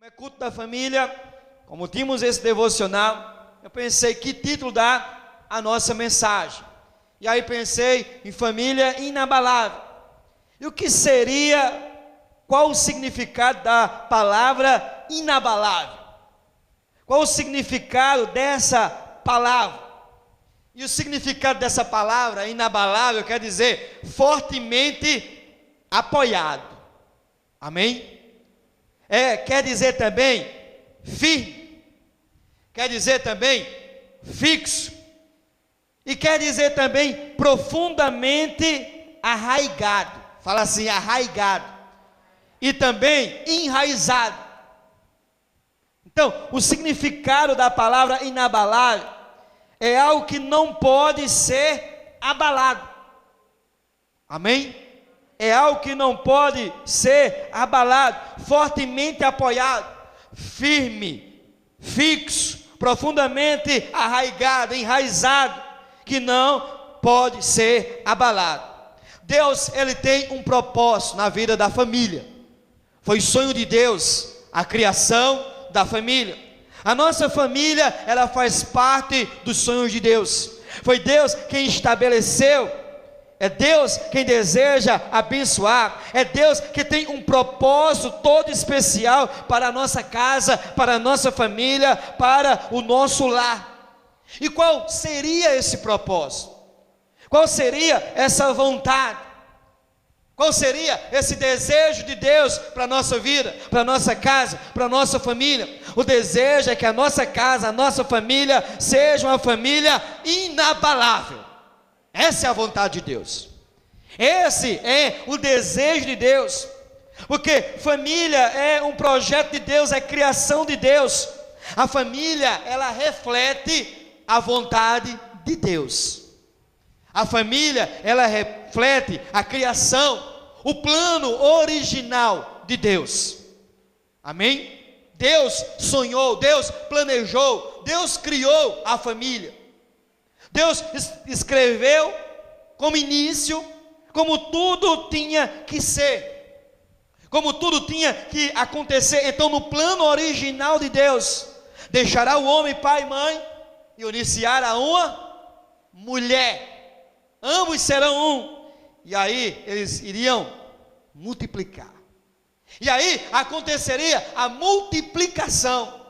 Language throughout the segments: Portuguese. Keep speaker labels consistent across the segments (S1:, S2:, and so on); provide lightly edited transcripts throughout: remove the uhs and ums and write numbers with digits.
S1: Como é culto da família, como tínhamos esse devocional, eu pensei que título dá a nossa mensagem. E aí pensei em família inabalável. E o que seria, qual o significado da palavra inabalável? Qual o significado dessa palavra? E o significado dessa palavra, inabalável, quer dizer fortemente apoiado. Amém? Quer dizer também firme, quer dizer também fixo, e quer dizer também profundamente arraigado. Fala assim, arraigado, e também enraizado. Então, o significado da palavra inabalável é algo que não pode ser abalado. Amém? É algo que não pode ser abalado, fortemente apoiado, firme, fixo, profundamente arraigado, enraizado, que não pode ser abalado. Deus, Ele tem um propósito na vida da família. Foi sonho de Deus a criação da família. A nossa família, ela faz parte dos sonhos de Deus. Foi Deus quem estabeleceu. É Deus quem deseja abençoar. É Deus que tem um propósito todo especial para a nossa casa, para a nossa família, para o nosso lar. E qual seria esse propósito? Qual seria essa vontade? Qual seria esse desejo de Deus para a nossa vida, para a nossa casa, para a nossa família? O desejo é que a nossa casa, a nossa família, seja uma família inabalável. Essa é a vontade de Deus. Esse é o desejo de Deus. Porque família é um projeto de Deus, é criação de Deus. A família, ela reflete a vontade de Deus. A família, ela reflete a criação, o plano original de Deus. Amém? Deus sonhou, Deus planejou, Deus criou a família. Deus escreveu como início, como tudo tinha que ser, como tudo tinha que acontecer. Então, no plano original de Deus, deixará o homem pai e mãe e unir-se-á a uma mulher. Ambos serão um. E aí eles iriam multiplicar. E aí aconteceria a multiplicação.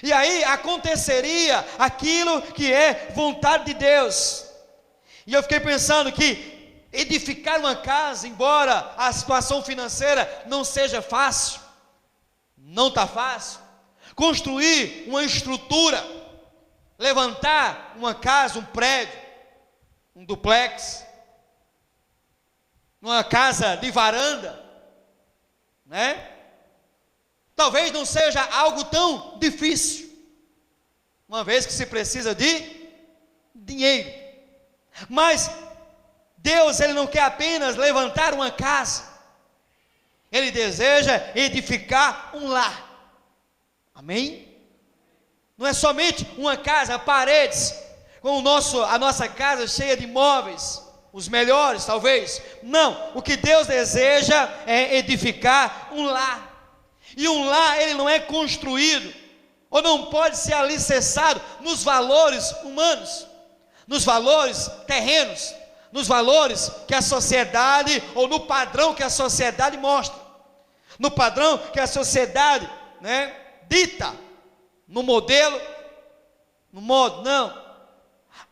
S1: E aí aconteceria aquilo que é vontade de Deus. E eu fiquei pensando que edificar uma casa, embora a situação financeira não seja fácil, não está fácil, construir uma estrutura, levantar uma casa, um prédio, um duplex, uma casa de varanda, né? Talvez não seja algo tão difícil, uma vez que se precisa de dinheiro. Mas Deus, Ele não quer apenas levantar uma casa, Ele deseja edificar um lar. Amém? Não é somente uma casa, paredes, com a nossa casa cheia de móveis, os melhores talvez. Não, o que Deus deseja é edificar um lar. E um lar, ele não é construído, ou não pode ser alicerçado nos valores humanos, nos valores terrenos, nos valores que a sociedade, ou no padrão que a sociedade mostra, no padrão que a sociedade, dita, no modelo, no modo, não.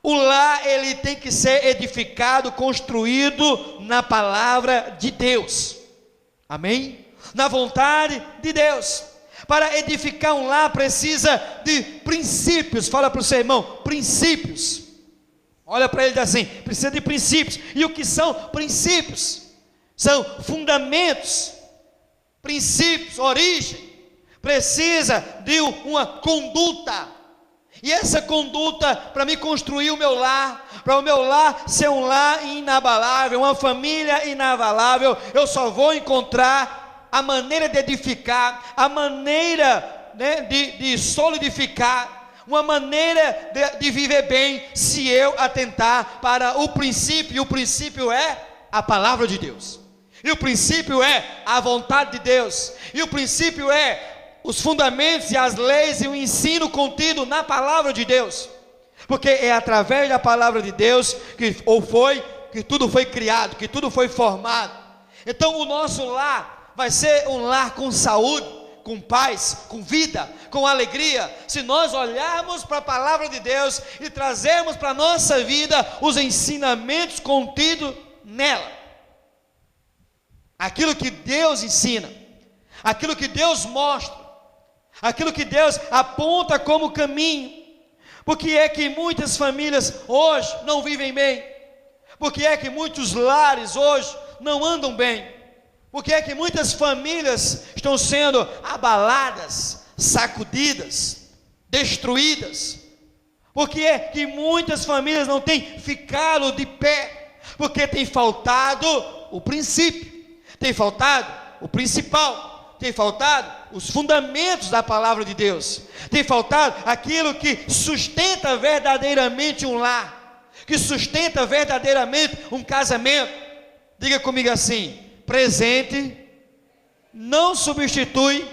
S1: O lar, ele tem que ser edificado, construído na palavra de Deus. Amém? Na vontade de Deus. Para edificar um lar precisa de princípios. Fala para o seu irmão, princípios. Olha para ele e diz assim, precisa de princípios. E o que são princípios? São fundamentos, princípios, origem. Precisa de uma conduta. E essa conduta, para me construir o meu lar, para o meu lar ser um lar inabalável, uma família inabalável, eu só vou encontrar a maneira de edificar, a maneira de solidificar, uma maneira de viver bem, se eu atentar para o princípio. E o princípio é a palavra de Deus. E o princípio é a vontade de Deus. E o princípio é os fundamentos e as leis e o ensino contido na palavra de Deus, porque é através da palavra de Deus que tudo foi criado, que tudo foi formado. Então o nosso lar vai ser um lar com saúde, com paz, com vida, com alegria, se nós olharmos para a palavra de Deus e trazermos para a nossa vida os ensinamentos contidos nela, aquilo que Deus ensina, aquilo que Deus mostra, aquilo que Deus aponta como caminho. Porque é que muitas famílias hoje não vivem bem? Porque é que muitos lares hoje não andam bem? Porque é que muitas famílias estão sendo abaladas, sacudidas, destruídas? Porque é que muitas famílias não têm ficado de pé? Porque tem faltado o princípio, tem faltado o principal, tem faltado os fundamentos da palavra de Deus, tem faltado aquilo que sustenta verdadeiramente um lar, que sustenta verdadeiramente um casamento. Diga comigo assim: presente não substitui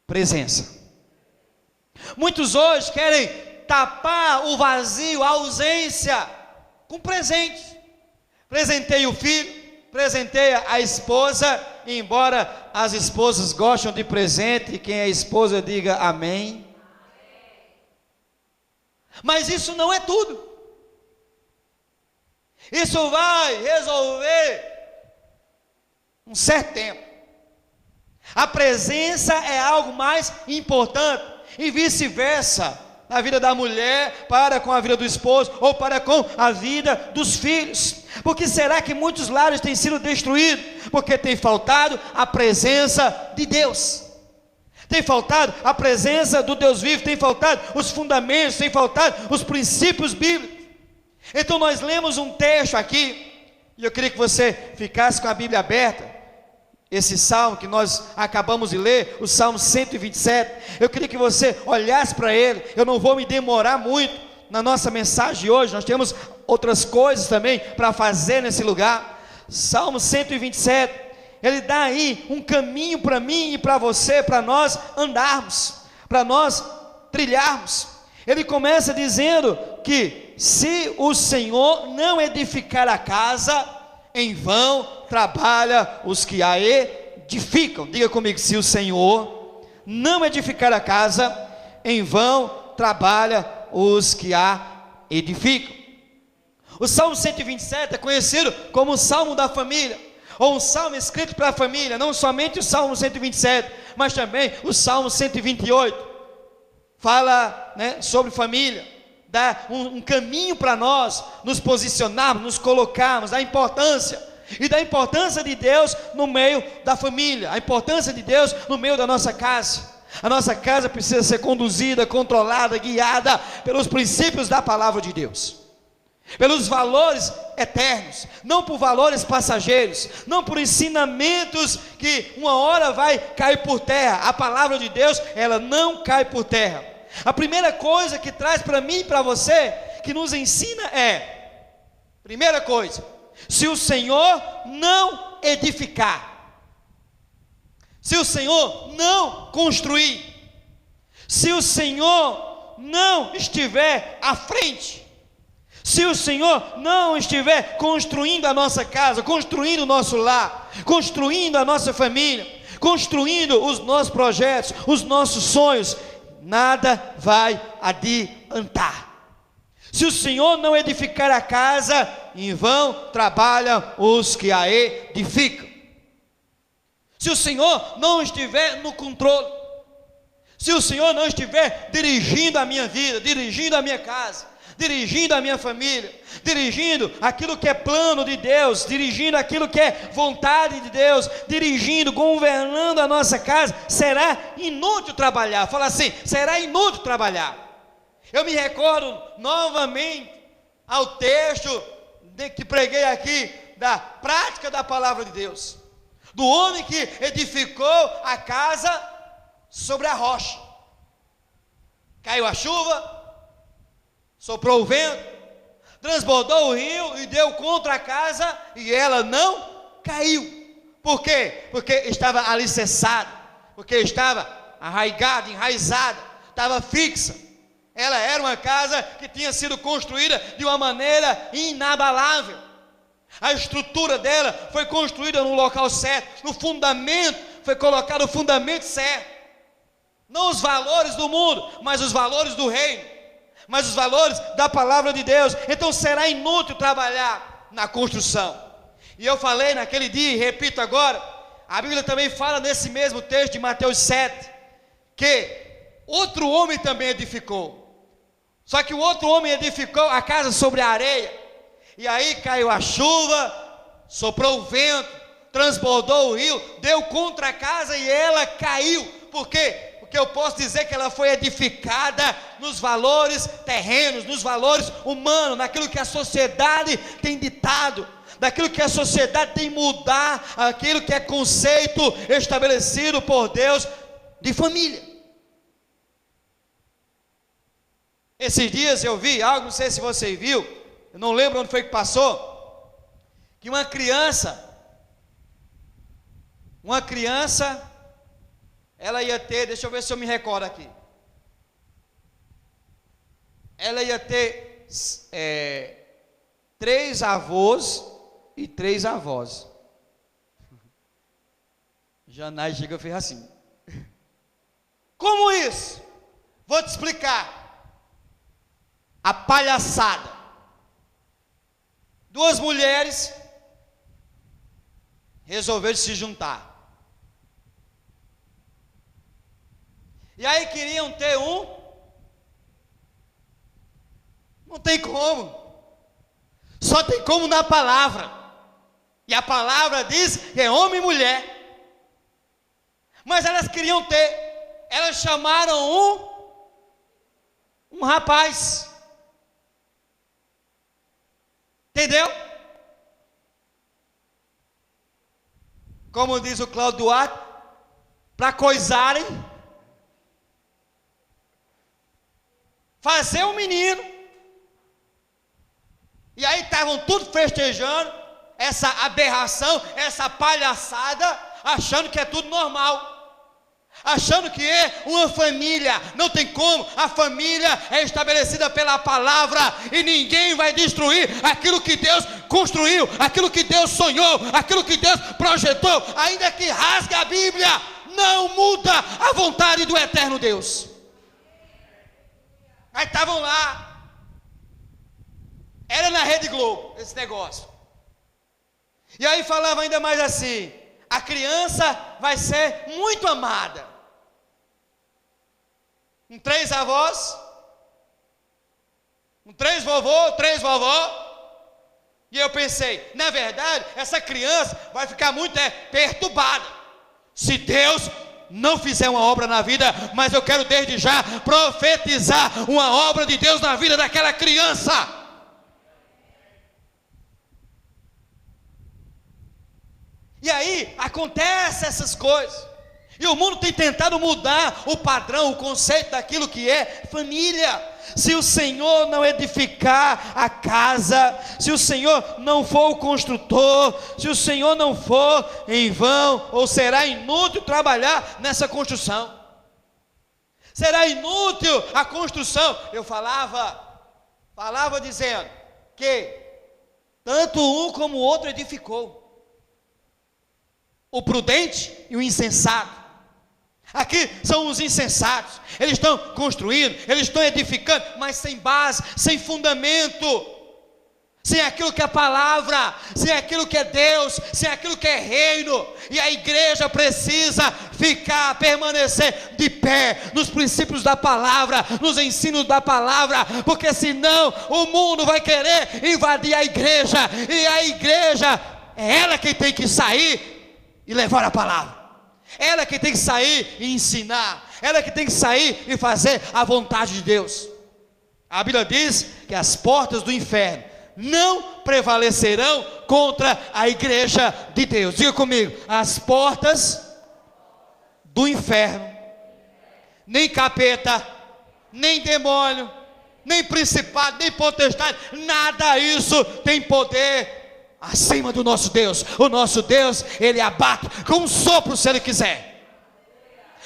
S1: presença. Muitos hoje querem tapar o vazio, a ausência, com presente. Presenteia o filho, presenteia a esposa, e embora as esposas gostem de presente, quem é esposa diga amém. Mas isso não é tudo. Isso vai resolver um certo tempo. A presença é algo mais importante, e vice-versa, na vida da mulher para com a vida do esposo, ou para com a vida dos filhos. Porque será que muitos lares têm sido destruídos? Porque tem faltado a presença de Deus, tem faltado a presença do Deus vivo, tem faltado os fundamentos, tem faltado os princípios bíblicos. Então nós lemos um texto aqui, e eu queria que você ficasse com a Bíblia aberta, esse salmo que nós acabamos de ler, o Salmo 127, eu queria que você olhasse para ele. Eu não vou me demorar muito na nossa mensagem de hoje, nós temos outras coisas também para fazer nesse lugar. Salmo 127, ele dá aí um caminho para mim e para você, para nós andarmos, para nós trilharmos. Ele começa dizendo que se o Senhor não edificar a casa, em vão trabalha os que a edificam. Diga comigo: se o Senhor não edificar a casa, em vão trabalha os que a edificam. O Salmo 127 é conhecido como o Salmo da família, ou um salmo escrito para a família. Não somente o Salmo 127, mas também o Salmo 128 fala, sobre família, dá um caminho para nós nos posicionarmos, nos colocarmos, da importância de Deus no meio da família, a importância de Deus no meio da nossa casa. A nossa casa precisa ser conduzida, controlada, guiada pelos princípios da palavra de Deus, pelos valores eternos, não por valores passageiros, não por ensinamentos que uma hora vai cair por terra. A palavra de Deus, ela não cai por terra. A primeira coisa que traz para mim e para você, que nos ensina primeira coisa, se o Senhor não edificar, se o Senhor não construir, se o Senhor não estiver à frente, se o Senhor não estiver construindo a nossa casa, construindo o nosso lar, construindo a nossa família, construindo os nossos projetos, os nossos sonhos, nada vai adiantar. Se o Senhor não edificar a casa, em vão trabalham os que a edificam. Se o Senhor não estiver no controle, se o Senhor não estiver dirigindo a minha vida, dirigindo a minha casa, dirigindo a minha família, dirigindo aquilo que é plano de Deus, dirigindo aquilo que é vontade de Deus, dirigindo, governando a nossa casa, será inútil trabalhar. Fala assim: será inútil trabalhar. Eu me recordo novamente ao texto que preguei aqui, da prática da palavra de Deus, do homem que edificou a casa sobre a rocha. Caiu a chuva, soprou o vento, transbordou o rio e deu contra a casa, e ela não caiu. Por quê? Porque estava alicerçada, porque estava arraigada, enraizada, estava fixa. Ela era uma casa que tinha sido construída de uma maneira inabalável. A estrutura dela foi construída no local certo, no fundamento, foi colocado o fundamento certo. Não os valores do mundo, mas os valores do reino, mas os valores da palavra de Deus. Então será inútil trabalhar na construção. E eu falei naquele dia, e repito agora, a Bíblia também fala nesse mesmo texto de Mateus 7, que outro homem também edificou. Só que o outro homem edificou a casa sobre a areia, e aí caiu a chuva, soprou o vento, transbordou o rio, deu contra a casa e ela caiu. Por quê? Porque eu posso dizer que ela foi edificada nos valores terrenos, nos valores humanos, naquilo que a sociedade tem ditado, daquilo que a sociedade tem mudar, aquilo que é conceito estabelecido por Deus de família. Esses dias eu vi algo, não sei se você viu, eu não lembro onde foi que passou, que uma criança, ela ia ter, deixa eu ver se eu me recordo aqui, ela ia ter 3 avós e 3 avós. Janai chega e fez assim. Como isso? Vou te explicar. A palhaçada. 2 mulheres resolveram se juntar. E aí queriam ter não tem como. Só tem como na palavra. E a palavra diz que é homem e mulher. Mas elas queriam ter. Elas chamaram um rapaz. Entendeu? Como diz o Cláudio Duarte, para coisarem, fazer um menino. E aí estavam tudo festejando essa aberração, essa palhaçada, achando que é tudo normal. Achando que é uma família. Não tem como, a família é estabelecida pela palavra, e ninguém vai destruir aquilo que Deus construiu, aquilo que Deus sonhou, aquilo que Deus projetou. Ainda que rasgue a Bíblia, não muda a vontade do eterno Deus. Aí estavam lá, era na Rede Globo esse negócio, e aí falava ainda mais assim: a criança vai ser muito amada. Com 3 avós, com 3 vovô, 3 vovó. E eu pensei, na verdade, essa criança vai ficar muito perturbada, se Deus não fizer uma obra na vida. Mas eu quero desde já profetizar uma obra de Deus na vida daquela criança. E aí, acontecem essas coisas. E o mundo tem tentado mudar o padrão, o conceito daquilo que é família. Se o Senhor não edificar a casa, se o Senhor não for o construtor, se o Senhor não for, em vão, ou será inútil trabalhar nessa construção. Será inútil a construção. Eu falava dizendo que tanto um como o outro edificou. O prudente e o insensato. Aqui são os insensatos. Eles estão construindo, eles estão edificando, mas sem base, sem fundamento, sem aquilo que é palavra, sem aquilo que é Deus, sem aquilo que é reino. E a igreja precisa permanecer de pé nos princípios da palavra, nos ensinos da palavra, porque senão o mundo vai querer invadir a igreja, e a igreja é ela quem tem que sair e levar a palavra. Ela que tem que sair e ensinar. Ela que tem que sair e fazer a vontade de Deus. A Bíblia diz que as portas do inferno não prevalecerão contra a igreja de Deus. Diga comigo: as portas do inferno, nem capeta, nem demônio, nem principado, nem potestade, nada isso tem poder acima do nosso Deus. O nosso Deus, Ele abate com um sopro se Ele quiser.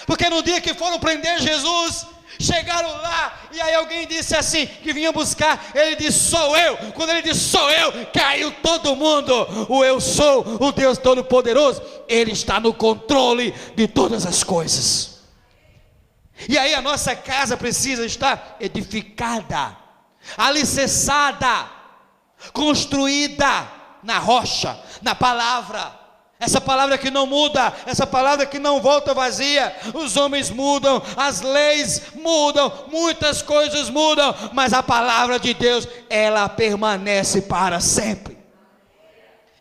S1: Porque no dia que foram prender Jesus, chegaram lá, e aí alguém disse assim, que vinha buscar, ele disse, sou eu. Quando ele disse, sou eu, caiu todo mundo. O eu sou, o Deus Todo-Poderoso, Ele está no controle de todas as coisas. E aí a nossa casa precisa estar edificada, alicerçada, construída na rocha, na palavra. Essa palavra que não muda, essa palavra que não volta vazia. Os homens mudam, as leis mudam, muitas coisas mudam, mas a palavra de Deus, ela permanece para sempre.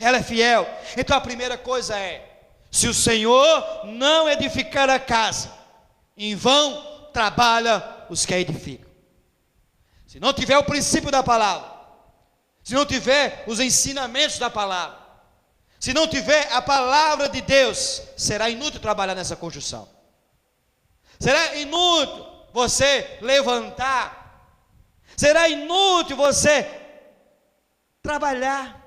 S1: Ela é fiel. Então a primeira coisa é: se o Senhor não edificar a casa, em vão trabalha os que a edificam. Se não tiver o princípio da palavra, se não tiver os ensinamentos da palavra, se não tiver a palavra de Deus, será inútil trabalhar nessa construção. Será inútil você levantar. Será inútil você trabalhar.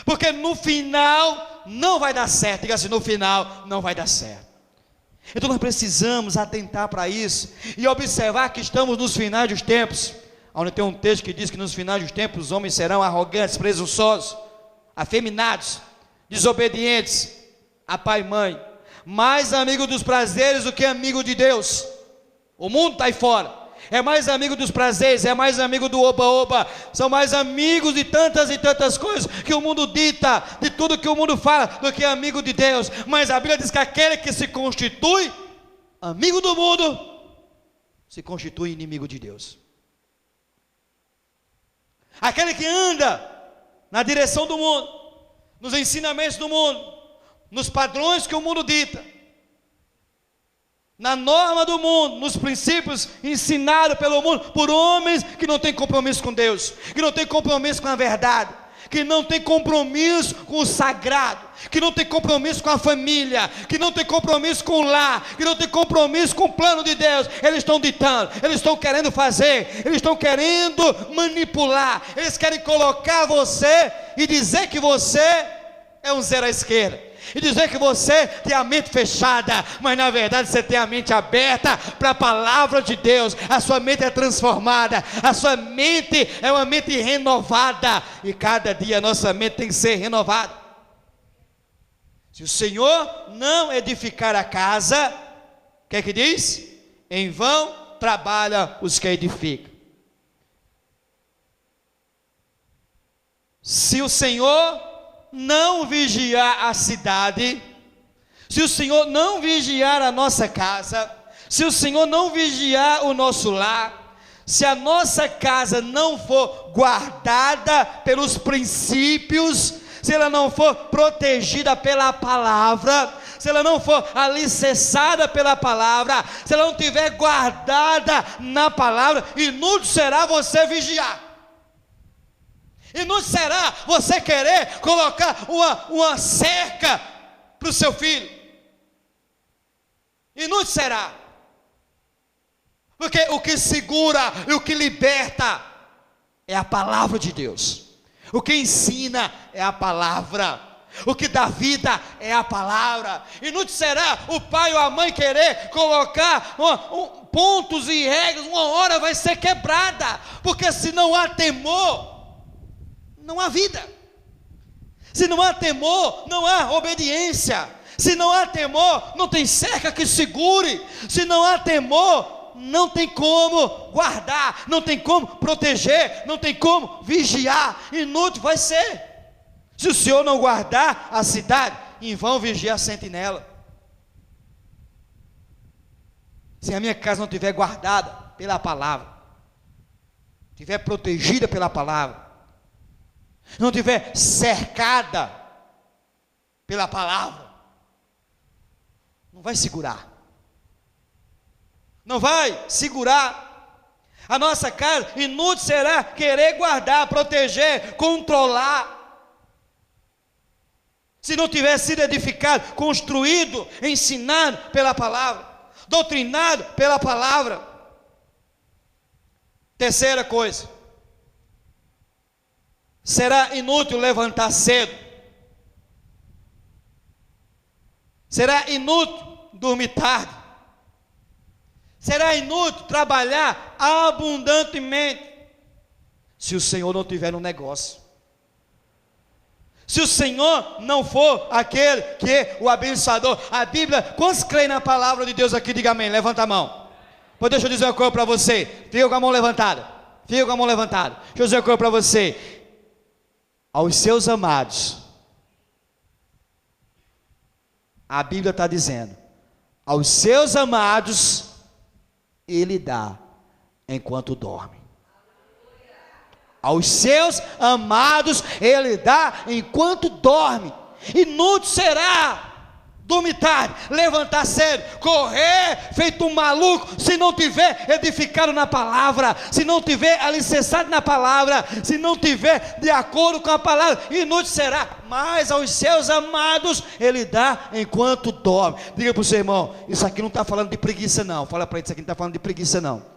S1: Porque no final não vai dar certo. Diga assim, no final não vai dar certo. Então nós precisamos atentar para isso e observar que estamos nos finais dos tempos. Onde tem um texto que diz que nos finais dos tempos os homens serão arrogantes, presunçosos, afeminados, desobedientes a pai e mãe, mais amigo dos prazeres do que amigo de Deus. O mundo está aí fora, é mais amigo dos prazeres, é mais amigo do oba-oba, são mais amigos de tantas e tantas coisas que o mundo dita, de tudo que o mundo fala, do que amigo de Deus. Mas a Bíblia diz que aquele que se constitui amigo do mundo, se constitui inimigo de Deus. Aquele que anda na direção do mundo, nos ensinamentos do mundo, nos padrões que o mundo dita, na norma do mundo, nos princípios ensinados pelo mundo, por homens que não têm compromisso com Deus, que não têm compromisso com a verdade, que não têm compromisso com o sagrado, que não têm compromisso com a família, que não têm compromisso com o lar, que não têm compromisso com o plano de Deus. Eles estão ditando, eles estão querendo fazer, eles estão querendo manipular, eles querem colocar você e dizer que você é um zero à esquerda, e dizer que você tem a mente fechada, mas na verdade você tem a mente aberta para a palavra de Deus. A sua mente é transformada, a sua mente é uma mente renovada, e cada dia a nossa mente tem que ser renovada. Se o Senhor não edificar a casa, o que é que diz? Em vão trabalha os que edificam. Se o Senhor não vigiar a cidade, se o Senhor não vigiar a nossa casa, se o Senhor não vigiar o nosso lar, se a nossa casa não for guardada pelos princípios, se ela não for protegida pela palavra, se ela não for alicerçada pela palavra, se ela não estiver guardada na palavra, inútil será você vigiar. Inútil será você querer colocar uma cerca para o seu filho. Inútil será. Porque o que segura e o que liberta é a palavra de Deus. O que ensina é a palavra. O que dá vida é a palavra. Inútil será o pai ou a mãe querer colocar pontos e regras. Uma hora vai ser quebrada. Porque se não há temor, não há vida. Se não há temor, não há obediência. Se não há temor, não tem cerca que segure. Se não há temor, não tem como guardar, não tem como proteger, não tem como vigiar. Inútil vai ser. Se o Senhor não guardar a cidade, em vão vigia a sentinela. Se a minha casa não estiver guardada pela palavra, estiver protegida pela palavra, não estiver cercada pela palavra, não vai segurar. Não vai segurar. A nossa casa, inútil será querer guardar, proteger, controlar, se não tiver sido edificado, construído, ensinado pela palavra, doutrinado pela palavra. Terceira coisa, será inútil levantar cedo, será inútil dormir tarde, Será inútil trabalhar abundantemente se o Senhor não tiver no negócio. Se o Senhor não for aquele que é o abençoador. A Bíblia, quantos creem na palavra de Deus aqui? Diga amém, levanta a mão. Pois deixa eu dizer uma coisa para você. Fica com a mão levantada. Fica com a mão levantada. Deixa eu dizer uma coisa para você. Aos seus amados, a Bíblia está dizendo, aos seus amados, Ele dá enquanto dorme. Aos seus amados, Ele dá enquanto dorme. Inútil será dormir tarde, levantar cedo, correr feito um maluco, se não tiver edificado na palavra, se não tiver alicerçado na palavra, se não tiver de acordo com a palavra, inútil será. Mas aos seus amados Ele dá enquanto dorme. Diga para o seu irmão, isso aqui não está falando de preguiça não. Fala para ele, isso aqui não está falando de preguiça não.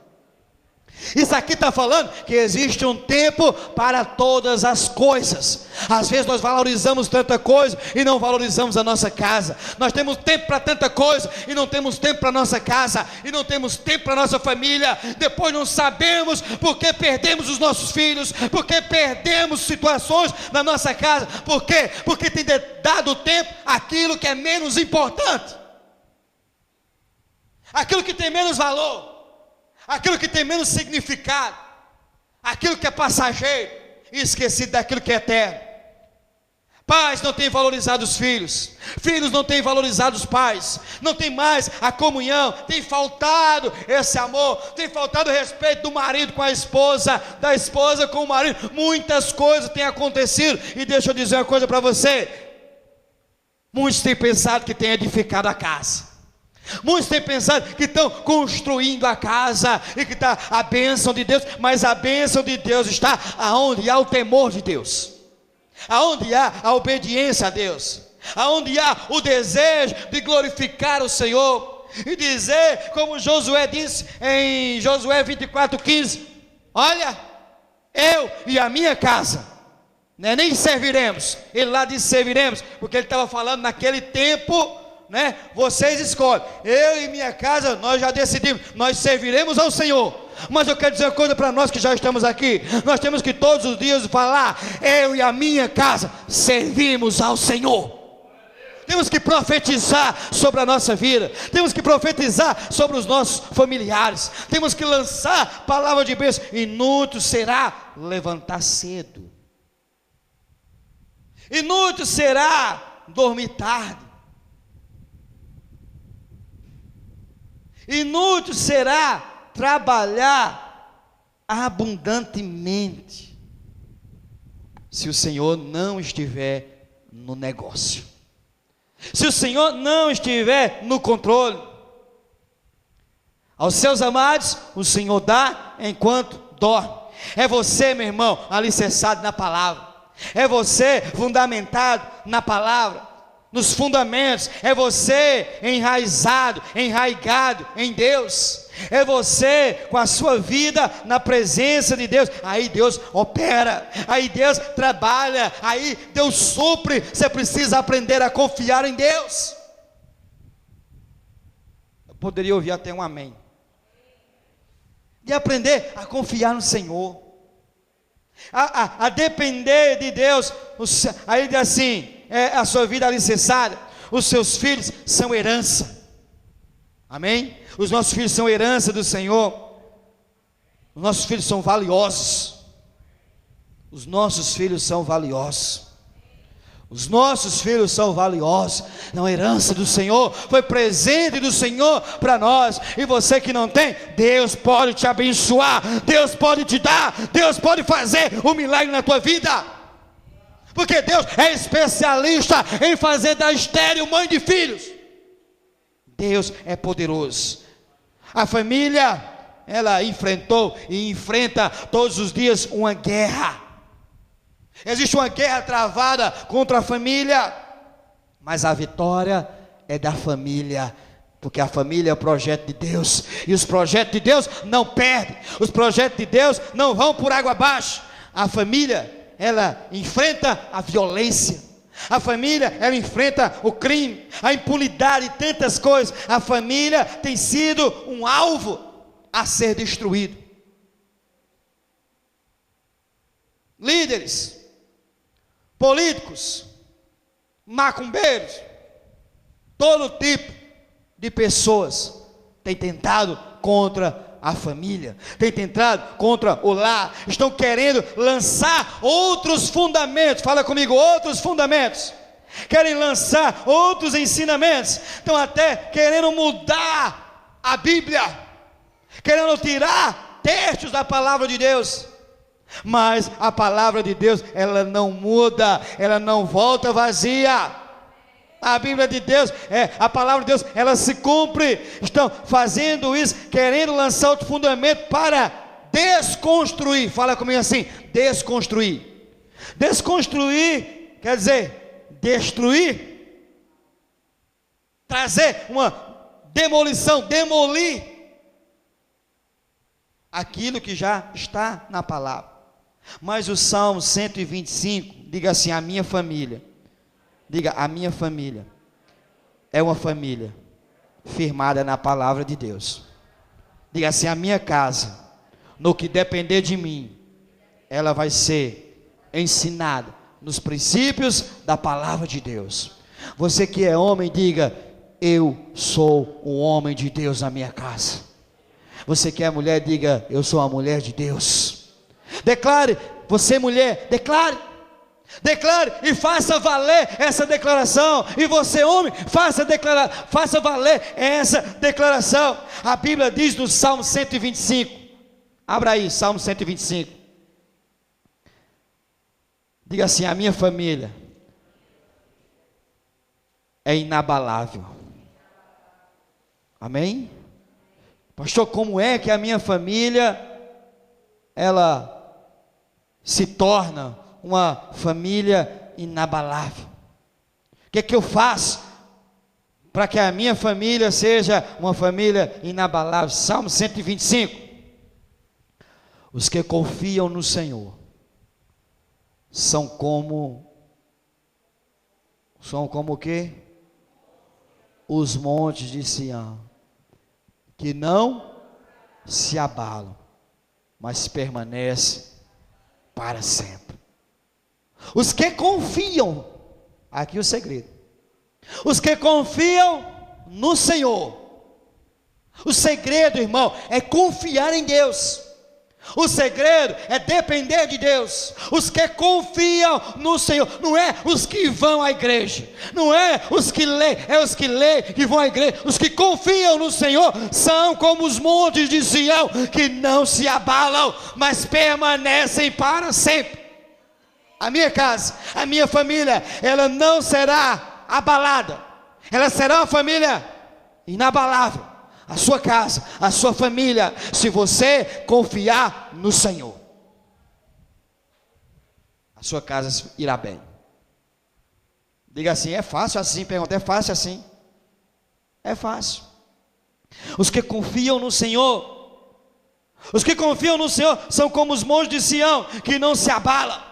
S1: Isso aqui está falando que existe um tempo para todas as coisas. Às vezes nós valorizamos tanta coisa e não valorizamos a nossa casa. Nós temos tempo para tanta coisa e não temos tempo para a nossa casa, e não temos tempo para a nossa família. Depois não sabemos porque perdemos os nossos filhos, porque perdemos situações na nossa casa. Por quê? Porque tem dado tempo àquilo que é menos importante, aquilo que tem menos valor, aquilo que tem menos significado, aquilo que é passageiro, e esquecido daquilo que é eterno. Pais não têm valorizado os filhos, filhos não têm valorizado os pais, não tem mais a comunhão, tem faltado esse amor, tem faltado o respeito do marido com a esposa, da esposa com o marido. Muitas coisas têm acontecido, e deixa eu dizer uma coisa para você, muitos têm pensado que têm edificado a casa, muitos têm pensado que estão construindo a casa e que está a bênção de Deus, mas a bênção de Deus está aonde há o temor de Deus, aonde há a obediência a Deus, aonde há o desejo de glorificar o Senhor e dizer, como Josué disse em Josué 24:15: olha, eu e a minha casa, nem serviremos. Ele lá disse serviremos, porque ele estava falando naquele tempo, vocês escolhem. Eu e minha casa, nós já decidimos, nós serviremos ao Senhor. Mas eu quero dizer uma coisa para nós que já estamos aqui, nós temos que todos os dias falar: eu e a minha casa servimos ao Senhor. Temos que profetizar sobre a nossa vida, temos que profetizar sobre os nossos familiares, temos que lançar palavra de bênção. Inútil será levantar cedo, inútil será dormir tarde, inútil será trabalhar abundantemente se o Senhor não estiver no negócio, se o Senhor não estiver no controle. Aos seus amados o Senhor dá enquanto dorme. É você, meu irmão, alicerçado na palavra, é você fundamentado na palavra, nos fundamentos, é você enraizado, enraigado em Deus, é você com a sua vida na presença de Deus. Aí Deus opera, aí Deus trabalha, aí Deus supre. Você precisa aprender a confiar em Deus. Eu poderia ouvir até um amém, de aprender a confiar no Senhor, a depender de Deus. Aí ele diz assim: a sua vida alicerçada, os seus filhos são herança. Amém? Os nossos filhos são herança do Senhor. Os nossos filhos são valiosos. Os nossos filhos são valiosos. Os nossos filhos são valiosos. Não, herança do Senhor, foi presente do Senhor para nós. E você que não tem, Deus pode te abençoar, Deus pode te dar, Deus pode fazer um milagre na tua vida, porque Deus é especialista em fazer da estéril mãe de filhos. Deus é poderoso. A família, ela enfrentou e enfrenta todos os dias uma guerra. Existe uma guerra travada contra a família, mas a vitória é da família, porque a família é o projeto de Deus, e os projetos de Deus não perdem, os projetos de Deus não vão por água abaixo. A família, ela enfrenta a violência, A família, ela enfrenta o crime, a impunidade e tantas coisas. A família tem sido um alvo a ser destruído. Líderes, políticos, macumbeiros, todo tipo de pessoas têm tentado contra a família, têm tentado contra o lar, estão querendo lançar outros fundamentos. Fala comigo, outros fundamentos. Querem lançar outros ensinamentos, estão até querendo mudar a Bíblia, querendo tirar textos da palavra de Deus. Mas a palavra de Deus, ela não muda, ela não volta vazia. A Bíblia de Deus, a palavra de Deus, ela se cumpre. Estão fazendo isso, querendo lançar outro fundamento para desconstruir. Fala comigo assim, desconstruir. Desconstruir quer dizer destruir, trazer uma demolição, demolir aquilo que já está na palavra. Mas o Salmo 125, diga assim, a minha família. Diga, a minha família é uma família firmada na palavra de Deus. Diga assim, a minha casa, no que depender de mim, ela vai ser ensinada nos princípios da palavra de Deus. Você que é homem, diga, eu sou um homem de Deus na minha casa. Você que é mulher, diga, eu sou a mulher de Deus. Declare, você mulher, declare e faça valer essa declaração. E você homem, faça valer essa declaração. A Bíblia diz no Salmo 125, abra aí, Salmo 125, diga assim, a minha família é inabalável. Amém? Pastor, como é que a minha família, ela se torna uma família inabalável? O que é que eu faço para que a minha família seja uma família inabalável? Salmo 125. Os que confiam no Senhor são como o quê? Os montes de Sião, que não se abalam, mas permanecem para sempre. Os que confiam, aqui o segredo, os que confiam no Senhor. O segredo, irmão, é confiar em Deus. O segredo é depender de Deus. Os que confiam no Senhor, não é os que vão à igreja, não é os que lêem, é os que lêem e vão à igreja. Os que confiam no Senhor são como os montes de Sião, que não se abalam, mas permanecem para sempre. A minha casa, a minha família, ela não será abalada, ela será uma família inabalável. A sua casa, a sua família, se você confiar no Senhor, a sua casa irá bem. Diga assim, é fácil assim? Pergunta, é fácil assim? É fácil. Os que confiam no Senhor, os que confiam no Senhor são como os montes de Sião, que não se abalam.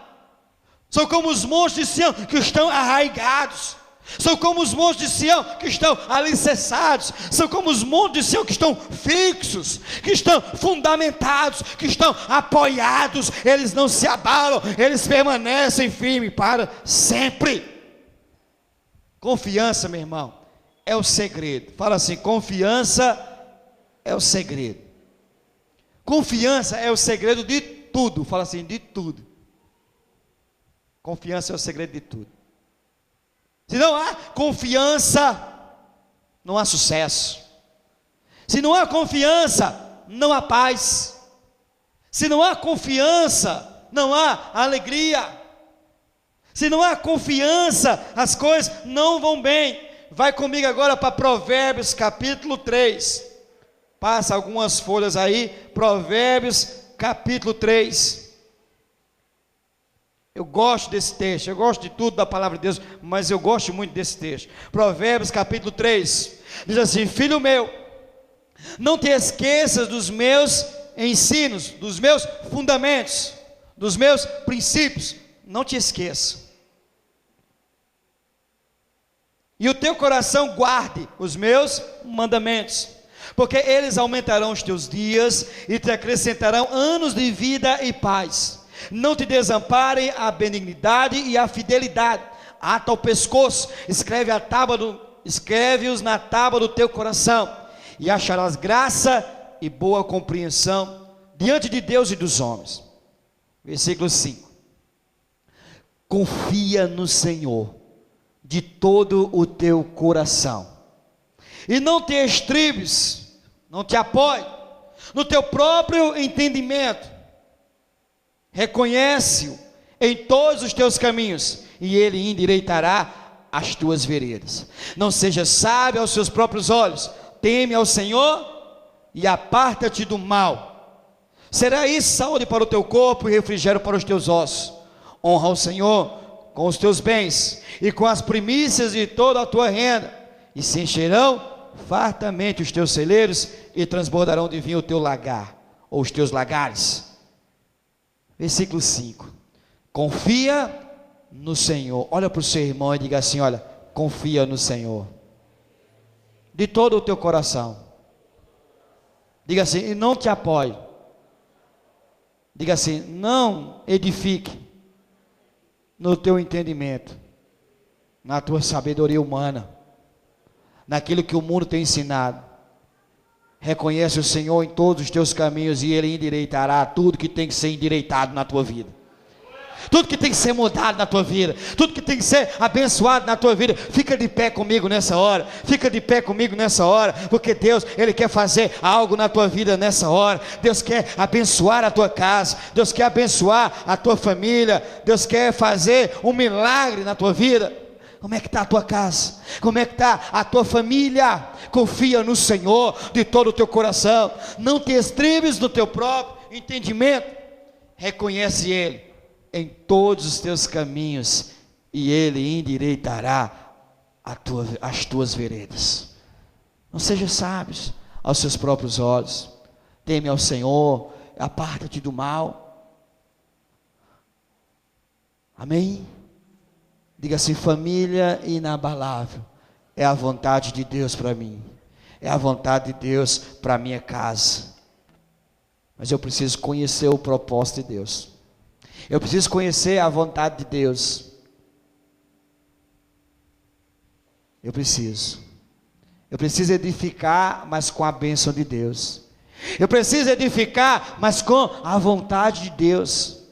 S1: São como os montes de Sião, que estão arraigados. São como os montes de Sião que estão alicerçados. São como os montes de Sião que estão fixos, que estão fundamentados, que estão apoiados. Eles não se abalam, eles permanecem firmes para sempre. Confiança, meu irmão, é o segredo. Fala assim, confiança é o segredo. Confiança é o segredo de tudo. Fala assim, de tudo. Confiança é o segredo de tudo. Se não há confiança, não há sucesso. Se não há confiança, não há paz. Se não há confiança, não há alegria. Se não há confiança, as coisas não vão bem. Vai comigo agora para Provérbios capítulo 3. Passa algumas folhas aí, Provérbios capítulo 3. Eu gosto desse texto, eu gosto de tudo da palavra de Deus, mas eu gosto muito desse texto. Provérbios capítulo 3, diz assim, filho meu, não te esqueças dos meus ensinos, dos meus fundamentos, dos meus princípios, não te esqueça. e o teu coração guarde os meus mandamentos, porque eles aumentarão os teus dias e te acrescentarão anos de vida e paz. Não te desamparem a benignidade e a fidelidade. Ata ao pescoço, escreve-os na tábua do teu coração, e acharás graça e boa compreensão diante de Deus e dos homens. Versículo 5. Confia no Senhor de todo o teu coração, e não te estribes, não te apoie no teu próprio entendimento. Reconhece-o em todos os teus caminhos, e ele endireitará as tuas veredas. Não sejas sábio aos seus próprios olhos, teme ao Senhor e aparta-te do mal. Será isso saúde para o teu corpo e refrigério para os teus ossos. Honra ao Senhor com os teus bens e com as primícias de toda a tua renda, e se encherão fartamente os teus celeiros, e transbordarão de vinho o teu lagar, ou os teus lagares. Versículo 5. Confia no Senhor. Olha para o seu irmão e diga assim: olha, confia no Senhor de todo o teu coração. Diga assim: e não te apoie. Diga assim: não edifique no teu entendimento, na tua sabedoria humana, naquilo que o mundo tem ensinado. Reconhece o Senhor em todos os teus caminhos, e ele endireitará tudo que tem que ser endireitado na tua vida, tudo que tem que ser mudado na tua vida, tudo que tem que ser abençoado na tua vida. Fica de pé comigo nessa hora, fica de pé comigo nessa hora, porque Deus, Ele quer fazer algo na tua vida nessa hora. Deus quer abençoar a tua casa, Deus quer abençoar a tua família, Deus quer fazer um milagre na tua vida. Como é que está a tua casa? Como é que está a tua família? Confia no Senhor de todo o teu coração, não te estribes no teu próprio entendimento, reconhece Ele em todos os teus caminhos, e Ele endireitará as tuas veredas. Não seja sábios aos seus próprios olhos, teme ao Senhor, aparta-te do mal. Amém? Diga assim: família inabalável é a vontade de Deus para mim, é a vontade de Deus para a minha casa. Mas eu preciso conhecer o propósito de Deus, eu preciso conhecer a vontade de Deus. Eu preciso edificar, mas com a bênção de Deus. Eu preciso edificar, mas com a vontade de Deus.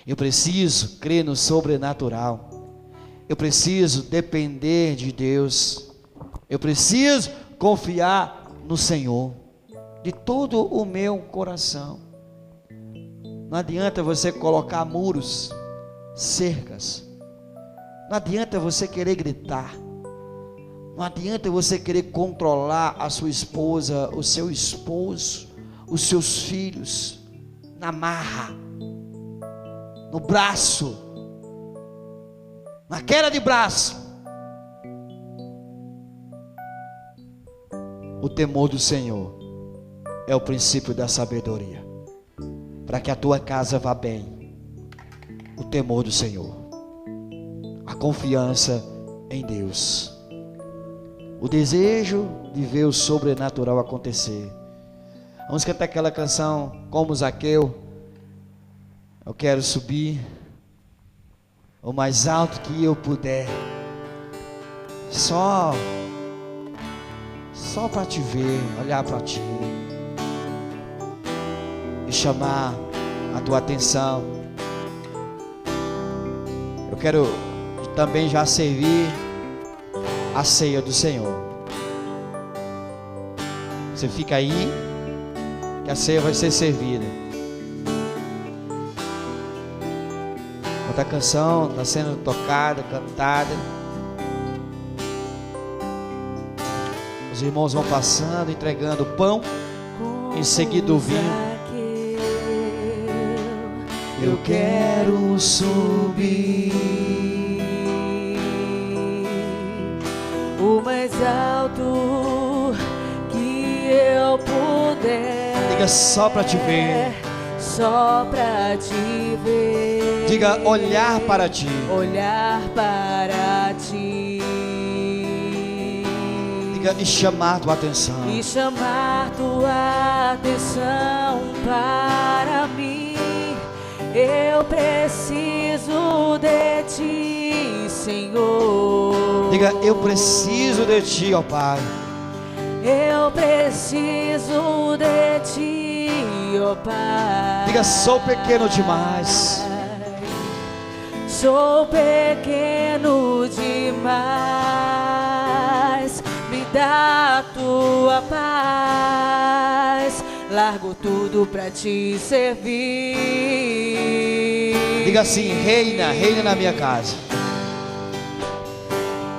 S1: Eu preciso crer no sobrenatural. Eu preciso depender de Deus. Eu preciso confiar no Senhor de todo o meu coração. Não adianta você colocar muros, cercas. Não adianta você querer gritar. Não adianta você querer controlar a sua esposa, o seu esposo, os seus filhos, na marra, no braço, na queda de braço. O temor do Senhor é o princípio da sabedoria, para que a tua casa vá bem. O temor do Senhor, a confiança em Deus, o desejo de ver o sobrenatural acontecer. Vamos cantar aquela canção como Zaqueu. Eu quero subir o mais alto que eu puder, só para te ver, olhar para ti e chamar a tua atenção. Eu quero também já servir a ceia do Senhor. Você fica aí, que a ceia vai ser servida. Outra canção está sendo tocada, cantada. Os irmãos vão passando, entregando o pão, em seguida o vinho. Eu quero subir
S2: o mais alto que eu puder.
S1: Diga: só para te ver.
S2: Só para te ver.
S1: Diga: olhar para ti.
S2: Olhar para ti.
S1: Diga, e chamar tua atenção.
S2: E chamar tua atenção para mim. Eu preciso de ti, Senhor.
S1: Diga, eu preciso de ti, ó Pai.
S2: Eu preciso de ti, ó Pai.
S1: Diga, sou pequeno demais.
S2: Sou pequeno demais. Me dá a tua paz. Largo tudo pra te servir.
S1: Diga assim, reina, reina na minha casa.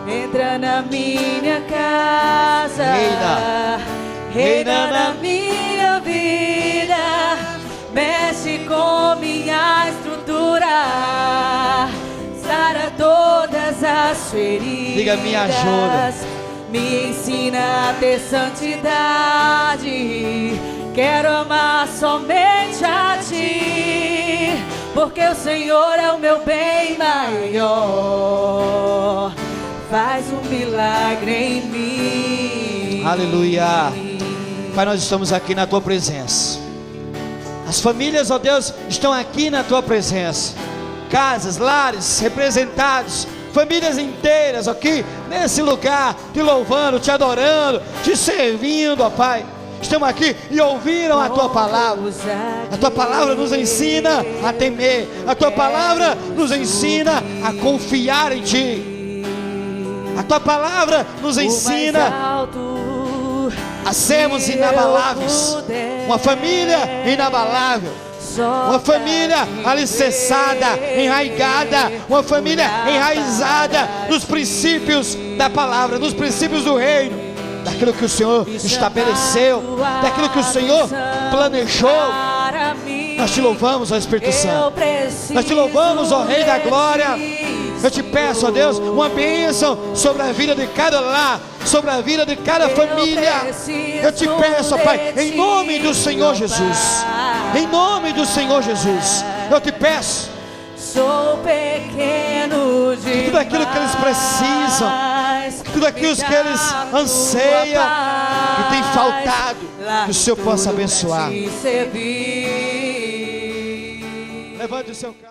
S2: Entra na minha casa.
S1: Reina,
S2: reina na minha vida. Mexe com minha estrutura. Sara todas as feridas.
S1: Diga, me ajuda.
S2: Me ensina a ter santidade. Quero amar somente a ti, porque o Senhor é o meu bem maior. Faz um milagre em mim.
S1: Aleluia. Pai, nós estamos aqui na tua presença. As famílias, ó Deus, estão aqui na tua presença. Casas, lares representados, famílias inteiras aqui nesse lugar, te louvando, te adorando, te servindo, ó Pai. Estamos aqui e ouviram a tua palavra. A tua palavra nos ensina a temer. A tua palavra nos ensina a confiar em ti. A tua palavra nos ensina a sermos inabaláveis. Uma família inabalável. Uma família alicerçada, enraigada. Uma família enraizada nos princípios da palavra, nos princípios do reino, daquilo que o Senhor estabeleceu, daquilo que o Senhor planejou. Nós te louvamos, ó Espírito Santo. Nós te louvamos, ó Rei da Glória. Eu te peço, ó Deus, uma bênção sobre a vida de cada lar, sobre a vida de cada família. Eu te peço, ó Pai, em nome do Senhor Jesus. Em nome do Senhor Jesus. Eu te peço.
S2: Sou pequeno demais.
S1: Que tudo aquilo que eles precisam, tudo aquilo que eles anseiam, que tem faltado, que o Senhor possa abençoar.
S2: Levante
S1: o seu carro.